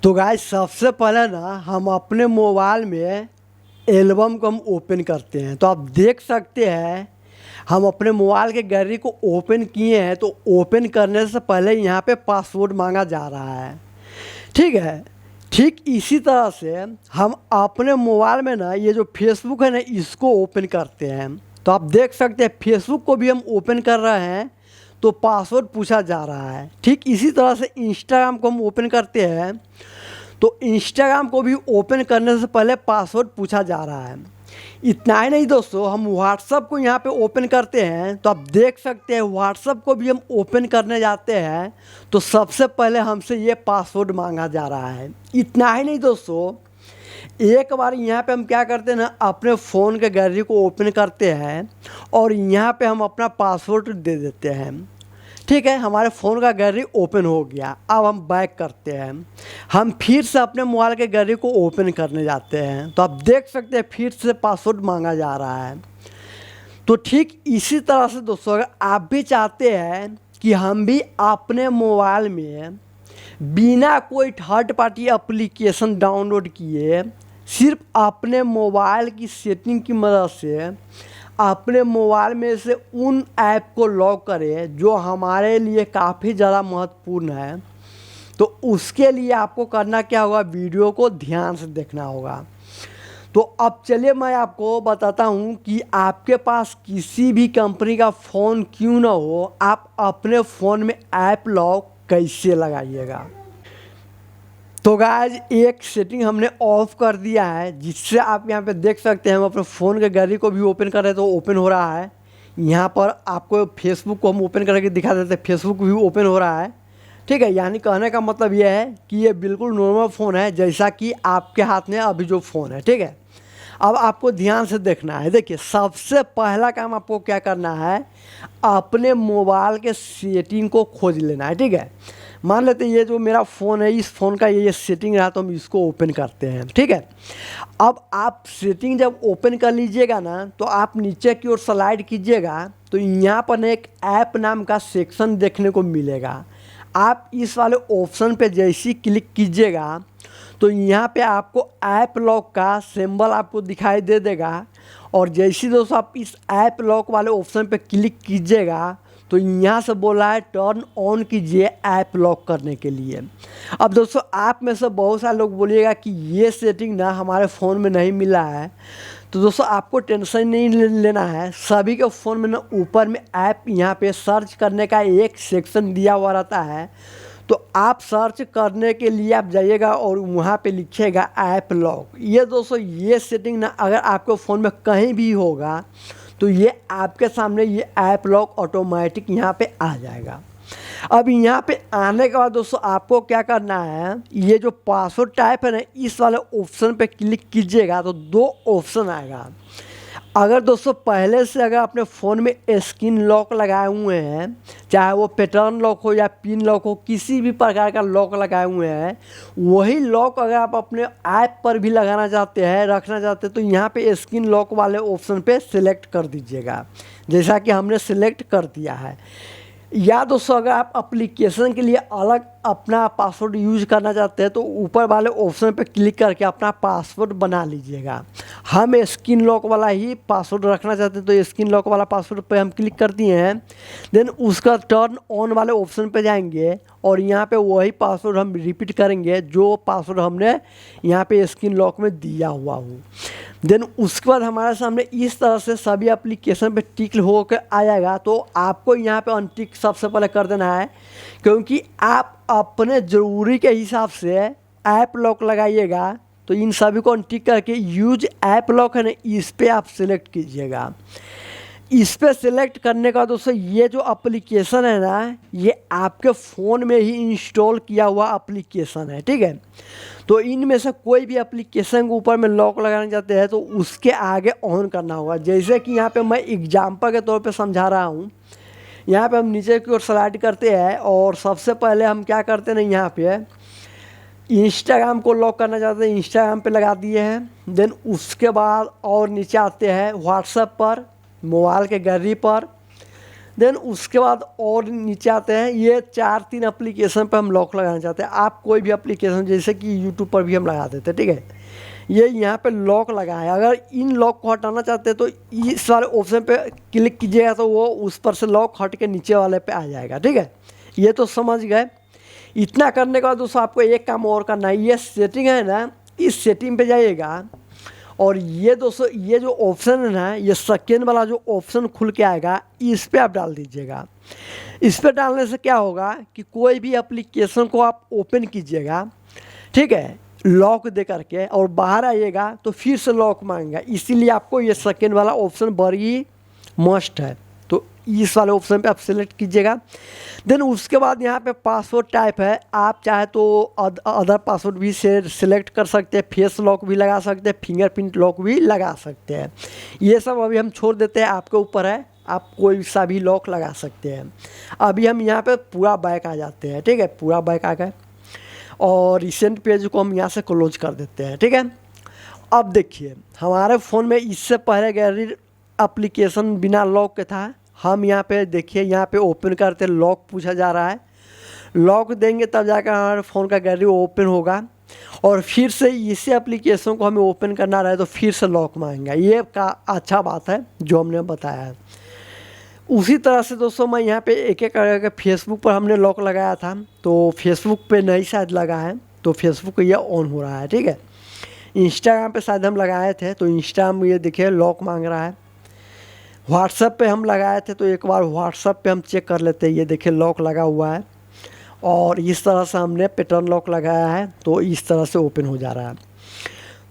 तो गाइस सबसे पहले ना हम अपने मोबाइल में एल्बम को हम ओपन करते हैं। तो आप देख सकते हैं हम अपने मोबाइल के गैलरी को ओपन किए हैं। तो ओपन करने से पहले यहाँ पे पासवर्ड मांगा जा रहा है, ठीक है। ठीक इसी तरह से हम अपने मोबाइल में ना ये जो फेसबुक है ना इसको ओपन करते हैं। तो आप देख सकते हैं फेसबुक को भी हम ओपन कर रहे हैं तो पासवर्ड पूछा जा रहा है। ठीक इसी तरह से इंस्टाग्राम को हम ओपन करते हैं तो इंस्टाग्राम को भी ओपन करने से पहले पासवर्ड पूछा जा रहा है। इतना ही नहीं दोस्तों, हम व्हाट्सअप को यहाँ पे ओपन करते हैं तो आप देख सकते हैं व्हाट्सअप को भी हम ओपन करने जाते हैं तो सबसे पहले हमसे ये पासवर्ड मांगा जा रहा है। इतना ही नहीं दोस्तों, एक बार यहाँ पे हम क्या करते हैं ना अपने फ़ोन के गैलरी को ओपन करते हैं और यहाँ पे हम अपना पासवर्ड दे देते हैं। ठीक है, हमारे फ़ोन का गैलरी ओपन हो गया। अब हम बैक करते हैं, हम फिर से अपने मोबाइल के गैलरी को ओपन करने जाते हैं तो आप देख सकते हैं फिर से पासवर्ड मांगा जा रहा है। तो ठीक इसी तरह से दोस्तों अगर आप भी चाहते हैं कि हम भी अपने मोबाइल में बिना कोई थर्ड पार्टी एप्लीकेशन डाउनलोड किए सिर्फ अपने मोबाइल की सेटिंग की मदद से अपने मोबाइल में से उन ऐप को लॉक करें जो हमारे लिए काफ़ी ज़्यादा महत्वपूर्ण है, तो उसके लिए आपको करना क्या होगा, वीडियो को ध्यान से देखना होगा। तो अब चलिए मैं आपको बताता हूँ कि आपके पास किसी भी कंपनी का फ़ोन क्यों ना हो, आप अपने फ़ोन में ऐप लॉक कैसे लगाइएगा। तो गाइज एक सेटिंग हमने ऑफ कर दिया है जिससे आप यहाँ पे देख सकते हैं हम अपने फ़ोन के गैलरी को भी ओपन कर रहे हैं तो ओपन हो रहा है। यहाँ पर आपको फेसबुक को हम ओपन करके दिखा देते हैं, फेसबुक भी ओपन हो रहा है। ठीक है, यानी कहने का मतलब ये है कि ये बिल्कुल नॉर्मल फ़ोन है जैसा कि आपके हाथ में अभी जो फ़ोन है। ठीक है, अब आपको ध्यान से देखना है। देखिए सबसे पहला काम आपको क्या करना है, अपने मोबाइल के सेटिंग को खोज लेना है। ठीक है, मान लेते हैं ये जो मेरा फ़ोन है इस फ़ोन का ये सेटिंग रहा तो हम इसको ओपन करते हैं। ठीक है, अब आप सेटिंग जब ओपन कर लीजिएगा ना तो आप नीचे की ओर स्लाइड कीजिएगा तो यहाँ पर एक ऐप नाम का सेक्शन देखने को मिलेगा। आप इस वाले ऑप्शन पे जैसे ही क्लिक कीजिएगा तो यहाँ पे आपको ऐप लॉक का सिंबल आपको दिखाई दे देगा और जैसे दोस्तों आप इस ऐप लॉक वाले ऑप्शन पे क्लिक कीजिएगा तो यहाँ से बोला है टर्न ऑन कीजिए ऐप लॉक करने के लिए। अब दोस्तों आप में से बहुत सारे लोग बोलिएगा कि ये सेटिंग ना हमारे फ़ोन में नहीं मिला है, तो दोस्तों आपको टेंशन नहीं लेना है। सभी के फ़ोन में ना ऊपर में ऐप यहाँ पे सर्च करने का एक सेक्शन दिया हुआ रहता है, तो आप सर्च करने के लिए आप जाइएगा और वहाँ पे लिखिएगा ऐप लॉक। ये दोस्तों ये सेटिंग ना अगर आपके फ़ोन में कहीं भी होगा तो ये आपके सामने ये ऐप लॉक ऑटोमेटिक यहाँ पे आ जाएगा। अब यहाँ पे आने के बाद दोस्तों आपको क्या करना है, ये जो पासवर्ड टाइप है ना इस वाले ऑप्शन पे क्लिक कीजिएगा तो दो ऑप्शन आएगा। अगर दोस्तों पहले से अगर अपने फ़ोन में स्क्रीन लॉक लगाए हुए हैं, चाहे वो पैटर्न लॉक हो या पिन लॉक हो, किसी भी प्रकार का लॉक लगाए हुए हैं, वही लॉक अगर आप अपने ऐप पर भी लगाना चाहते हैं रखना चाहते हैं तो यहाँ पे स्क्रीन लॉक वाले ऑप्शन पे सिलेक्ट कर दीजिएगा जैसा कि हमने सिलेक्ट कर दिया है। या दोस्तों अगर आप एप्लीकेशन के लिए अलग अपना पासवर्ड यूज करना चाहते हैं तो ऊपर वाले ऑप्शन पर क्लिक करके अपना पासवर्ड बना लीजिएगा। हम स्क्रीन लॉक वाला ही पासवर्ड रखना चाहते हैं तो स्क्रीन लॉक वाला पासवर्ड पे हम क्लिक कर दिए हैं। देन उसका टर्न ऑन वाले ऑप्शन पे जाएंगे और यहाँ पे वही पासवर्ड हम रिपीट करेंगे जो पासवर्ड हमने यहाँ पे स्क्रीन लॉक में दिया हुआ हो। देन उसके बाद हमारे सामने इस तरह से सभी एप्लीकेशन पे टिक होकर आ जाएगा। तो आपको यहाँ पे अनटिक सबसे पहले कर देना है क्योंकि आप अपने ज़रूरी के हिसाब से ऐप लॉक लगाइएगा। तो इन सभी को अनटिक करके यूज ऐप लॉक है ना इस पर आप सिलेक्ट कीजिएगा। इस पर सिलेक्ट करने का दोस्तों ये जो एप्लीकेशन है ना ये आपके फ़ोन में ही इंस्टॉल किया हुआ एप्लीकेशन है। ठीक है, तो इनमें से कोई भी एप्लीकेशन के ऊपर में लॉक लगाना चाहते हैं तो उसके आगे ऑन करना होगा। जैसे कि यहाँ पे मैं एग्जांपल के तौर पे समझा रहा हूँ। यहाँ पे हम नीचे की ओर स्लाइड करते हैं और सबसे पहले हम क्या करते हैं ना यहाँ पे इंस्टाग्राम को लॉक करना चाहते हैं, इंस्टाग्राम पे लगा दिए हैं। देन उसके बाद और नीचे आते हैं व्हाट्सएप पर, मोबाइल के गैलरी पर, देन उसके बाद और नीचे आते हैं, ये 4-3 एप्लीकेशन पर हम लॉक लगाना चाहते हैं। आप कोई भी एप्लीकेशन जैसे कि यूट्यूब पर भी हम लगा देते हैं, ठीक है। ये यहाँ पे लॉक लगा है, अगर इन लॉक को हटाना चाहते हैं तो इस वाले ऑप्शन पे क्लिक कीजिएगा तो वो उस पर से लॉक हट के नीचे वाले पे आ जाएगा, ठीक है। ये तो समझ गए। इतना करने के बाद दोस्तों आपको एक काम और करना है, ये सेटिंग है ना, इस सेटिंग पे जाइएगा और ये दोस्तों ये जो ऑप्शन है ना, ये सेकेंड वाला जो ऑप्शन खुल के आएगा इस पर आप डाल दीजिएगा। इस पर डालने से क्या होगा कि कोई भी एप्लीकेशन को आप ओपन कीजिएगा, ठीक है, लॉक दे करके, और बाहर आइएगा तो फिर से लॉक मांगेगा। इसीलिए आपको ये सेकेंड वाला ऑप्शन बड़ी मस्ट है, तो इस वाले ऑप्शन पे आप सेलेक्ट कीजिएगा। देन उसके बाद यहाँ पे पासवर्ड टाइप है, आप चाहे तो अदर पासवर्ड भी सेलेक्ट कर सकते हैं, फेस लॉक भी लगा सकते हैं, फिंगरप्रिंट लॉक भी लगा सकते हैं। ये सब अभी हम छोड़ देते हैं, आपके ऊपर है, आप कोई सा भी लॉक लगा सकते हैं। अभी हम यहाँ पे पूरा बैक आ जाते हैं, ठीक है, पूरा बैक आ गए और रिसेंट पेज को हम यहाँ से क्लोज कर देते हैं, ठीक है। अब देखिए हमारे फ़ोन में इससे पहले गैलरी एप्लीकेशन बिना लॉक के था, हम यहाँ पे देखिए यहाँ पे ओपन करते, लॉक पूछा जा रहा है, लॉक देंगे तब जाकर हमारे फ़ोन का गैलरी ओपन होगा, और फिर से इसी एप्लीकेशन को हमें ओपन करना रहे तो फिर से लॉक मांगेगा। ये का अच्छा बात है जो हमने बताया है। उसी तरह से दोस्तों मैं यहाँ पे एक एक करके फेसबुक पर हमने लॉक लगाया था, तो फेसबुक पे नहीं शायद लगा है, तो फेसबुक ये ऑन हो रहा है, ठीक है। इंस्टाग्राम पे शायद हम लगाए थे, तो इंस्टाग्राम ये देखिए लॉक मांग रहा है। व्हाट्सएप पे हम लगाए थे, तो एक बार व्हाट्सएप पे हम चेक कर लेते हैं, ये देखिए लॉक लगा हुआ है, और इस तरह से हमने पैटर्न लॉक लगाया है, तो इस तरह से ओपन हो जा रहा है।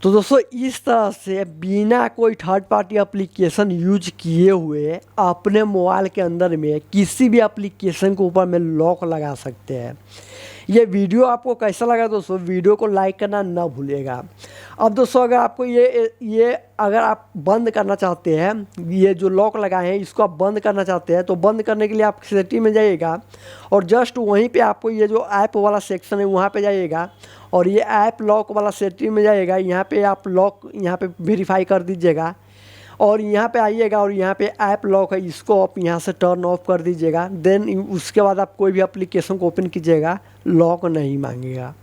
तो दोस्तों इस तरह से बिना कोई थर्ड पार्टी एप्लीकेशन यूज किए हुए अपने मोबाइल के अंदर में किसी भी एप्लीकेशन के ऊपर में लॉक लगा सकते हैं। ये वीडियो आपको कैसा लगा दोस्तों, वीडियो को लाइक करना ना भूलिएगा। अब दोस्तों अगर आपको ये अगर आप बंद करना चाहते हैं, ये जो लॉक लगाए हैं इसको आप बंद करना चाहते हैं, तो बंद करने के लिए आप सेटिंग में जाइएगा और जस्ट वहीं पे आपको ये जो ऐप वाला सेक्शन है वहाँ पे जाइएगा और ये ऐप लॉक वाला सेटिंग में जाइएगा। यहाँ पे आप लॉक यहाँ पे वेरीफाई कर दीजिएगा और यहाँ पे आइएगा और यहाँ पे ऐप लॉक है, इसको आप यहाँ से टर्न ऑफ कर दीजिएगा। देन उसके बाद आप कोई भी एप्लीकेशन को ओपन कीजिएगा, लॉक नहीं मांगेगा।